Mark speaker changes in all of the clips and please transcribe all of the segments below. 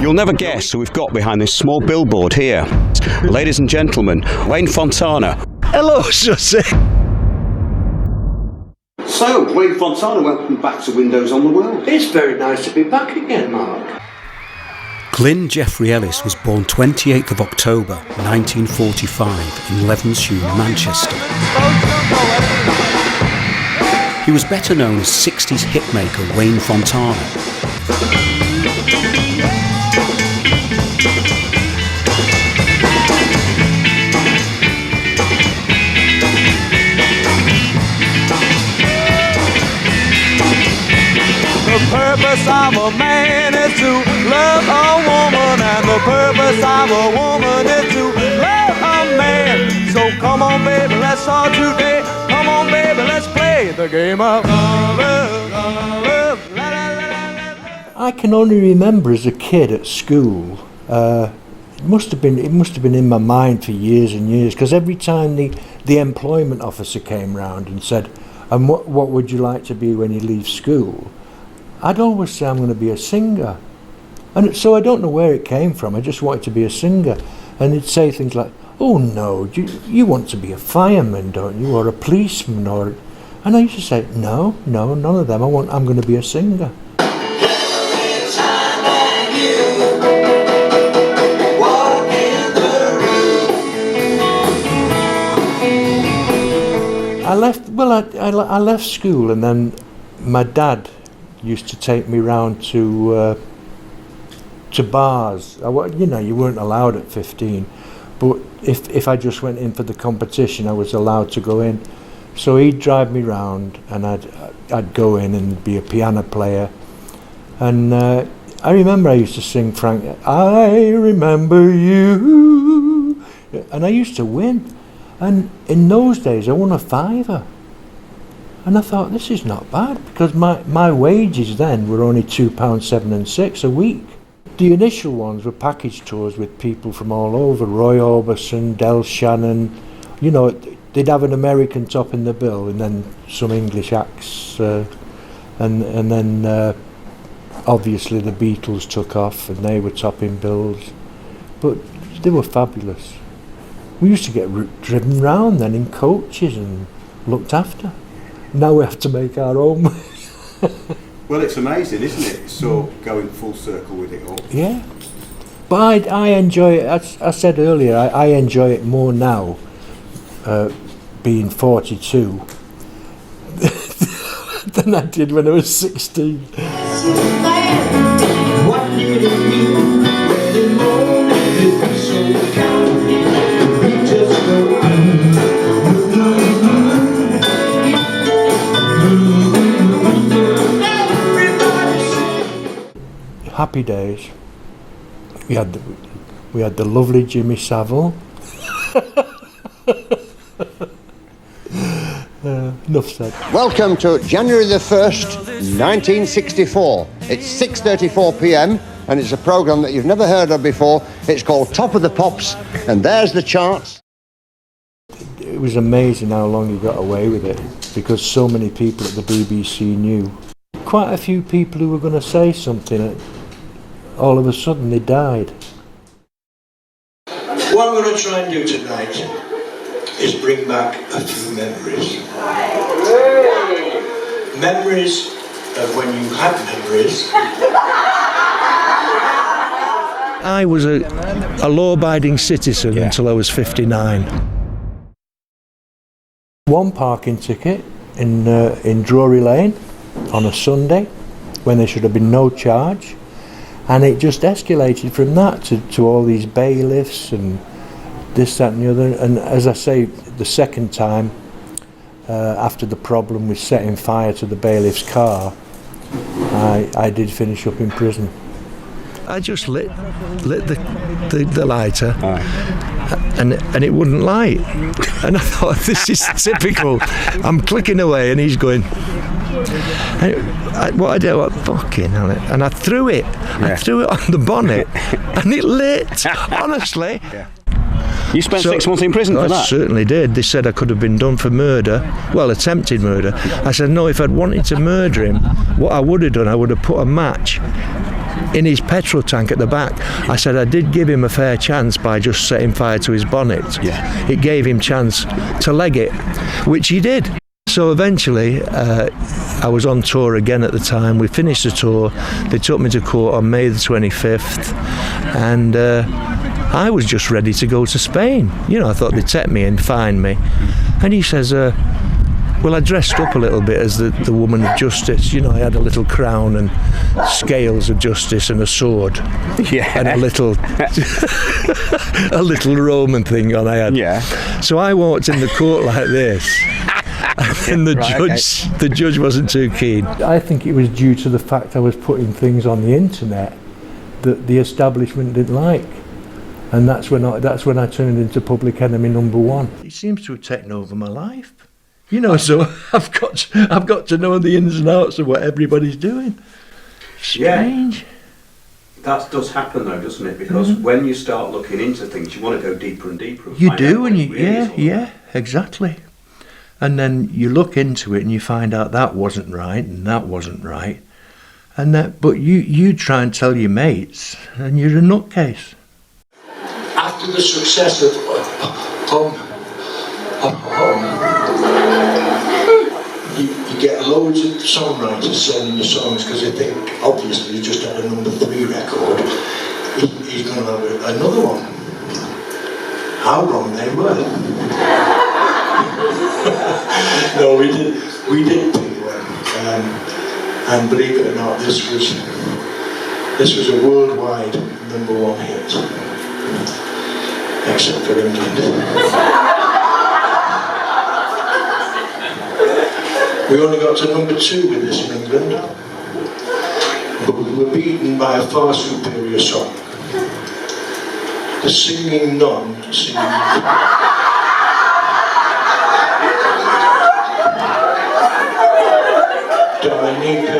Speaker 1: You'll never guess who we've got behind this small billboard here. Ladies and gentlemen, Wayne Fontana.
Speaker 2: Hello, Susie.
Speaker 1: So, Wayne Fontana, welcome back to Windows on the World.
Speaker 2: It's very nice to be back again, Mark.
Speaker 3: Glyn Jeffrey Ellis was born 28th of October 1945 in Levenshulme, Manchester. He was better known as 60s hitmaker Wayne Fontana.
Speaker 4: The purpose of a man is to love a woman, and the purpose of a woman is to love a man. So come on, baby, let's start today. Come on, baby, let's play the game of love, love, la, la, la, la, la.
Speaker 2: I can only remember as a kid at school, it must have been in my mind for years and years, because every time the employment officer came round and said, and what would you like to be when you leave school? I'd always say I'm going to be a singer. And so I don't know where it came from, I just wanted to be a singer. And he'd say things like, oh no, you want to be a fireman, don't you, or a policeman, or... And I used to say, no, none of them, I'm going to be a singer. I left school, and then my dad used to take me round to bars. You know, you weren't allowed at 15, but if I just went in for the competition, I was allowed to go in. So he'd drive me round, and I'd go in and be a piano player. And I remember I used to sing Frank, I remember you, and I used to win. And in those days I won a £5. And I thought, this is not bad, because my wages then were only £2.7 and 6 a week. The initial ones were package tours with people from all over, Roy Orbison, Del Shannon. You know, they'd have an American top in the bill, and then some English acts, and then obviously the Beatles took off, and they were topping bills. But they were fabulous. We used to get driven round then in coaches and looked after. Now we have to make our own.
Speaker 1: Well, it's amazing, isn't it? So going full circle with it all.
Speaker 2: Yeah. But I enjoy it. As I said earlier, I enjoy it more now, being 42, than I did when I was 16. Happy days. We had the lovely Jimmy Savile. Enough said.
Speaker 5: Welcome to January the 1st, 1964. It's 6:34 p.m. and it's a programme that you've never heard of before. It's called Top of the Pops, and there's the charts.
Speaker 2: It was amazing how long he got away with it, because so many people at the BBC knew. Quite a few people who were going to say something, all of a sudden they died.
Speaker 6: What I'm going to try and do tonight is bring back a few memories. Memories of when you had memories.
Speaker 2: I was a law-abiding citizen until I was 59. One parking ticket in Drury Lane on a Sunday when there should have been no charge, and it just escalated from that to all these bailiffs and this, that and the other. And as I say, the second time, after the problem with setting fire to the bailiff's car, I did finish up in prison. I just lit the lighter, and it wouldn't light. And I thought, this is typical. I'm clicking away, and he's going. What I did, fucking hell, and I threw it. Yeah. I threw it on the bonnet, and it lit. Honestly.
Speaker 1: Yeah. You spent 6 months in prison for that?
Speaker 2: I certainly did. They said I could have been done for murder, well, attempted murder. I said, no, if I'd wanted to murder him, what I would have done, I would have put a match in his petrol tank at the back. I said I did give him a fair chance by just setting fire to his bonnet.
Speaker 1: Yeah.
Speaker 2: It gave him chance to leg it, which he did. So eventually, I was on tour again at the time. We finished the tour. They took me to court on May the 25th, and I was just ready to go to Spain. You know, I thought they'd take me and fine me. And he says, well, I dressed up a little bit as the woman of justice. You know, I had a little crown and scales of justice and a sword.
Speaker 1: Yeah.
Speaker 2: And a little a little Roman thing on I had.
Speaker 1: Yeah.
Speaker 2: So I walked in the court like this. And the judge wasn't too keen. I think it was due to the fact I was putting things on the internet that the establishment didn't like. And that's when I turned into public enemy number one. It seems to have taken over my life. You know, so I've got to know the ins and outs of what everybody's doing. Strange.
Speaker 1: Yeah. That does happen though, doesn't it? Because when you start looking into things, you want to go deeper and deeper.
Speaker 2: You do, and yeah, exactly. And then you look into it and you find out that wasn't right and that wasn't right. But you try and tell your mates and you're a nutcase.
Speaker 6: After the success of Home, you get loads of songwriters selling the songs because they think, obviously, he just had a number 3 record. He's going to have another one. How wrong they were. No, we did pretty well. And believe it or not, this was a worldwide number 1 hit, except for England. We only got to number 2 with this in England, but we were beaten by a far superior song. The Singing Nun singing. Dominica,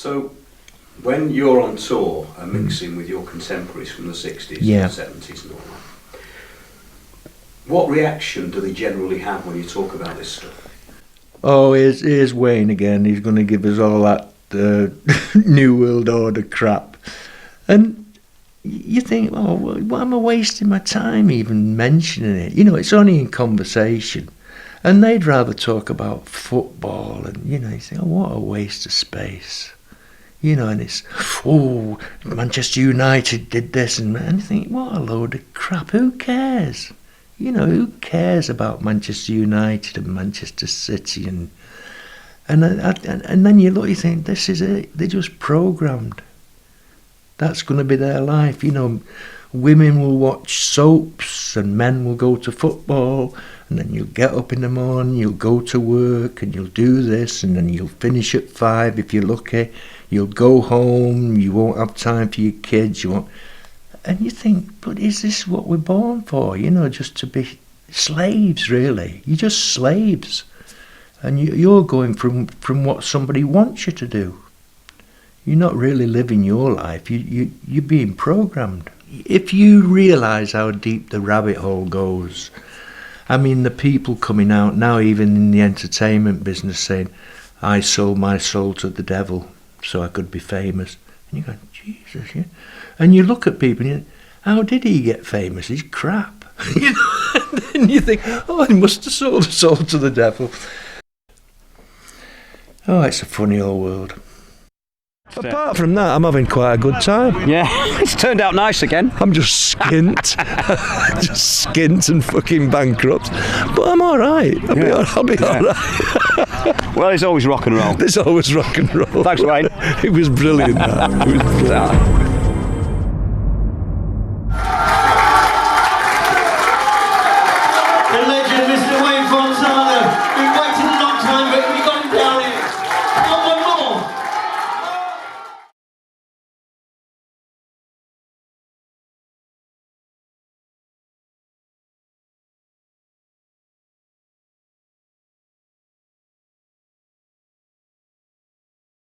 Speaker 1: So, when you're on tour and mixing with your contemporaries from the 60s and the 70s and all that, what reaction do they generally have when you talk about this stuff?
Speaker 2: Oh, here's Wayne again. He's going to give us all that New World Order crap. And you think, oh, well, am I wasting my time even mentioning it? You know, it's only in conversation. And they'd rather talk about football and, you know, you think, oh, what a waste of space. You know, and it's, oh, Manchester United did this. And you think, what a load of crap. Who cares? You know, who cares about Manchester United and Manchester City? And then you look, you think, this is it. They're just programmed. That's going to be their life. You know, women will watch soaps and men will go to football. And then you'll get up in the morning, you'll go to work and you'll do this. And then you'll finish at 5 if you're lucky. You'll go home, you won't have time for your kids. You won't. And you think, but is this what we're born for? You know, just to be slaves, really. You're just slaves. And you're going from what somebody wants you to do. You're not really living your life. You're being programmed. If you realise how deep the rabbit hole goes, I mean, the people coming out now, even in the entertainment business, saying, I sold my soul to the devil so I could be famous. And you go, Jesus, yeah. And you look at people and you think, how did he get famous? He's crap. You know? And then you think, oh, he must have sold his soul to the devil. Oh, it's a funny old world. Apart from that, I'm having quite a good time.
Speaker 1: Yeah, it's turned out nice again.
Speaker 2: I'm just skint. Just skint and fucking bankrupt. But I'm all right. I'll be all right.
Speaker 1: Well, there's always rock and roll.
Speaker 2: There's always rock and roll.
Speaker 1: Thanks, Wayne.
Speaker 2: It was brilliant, that. It was brilliant.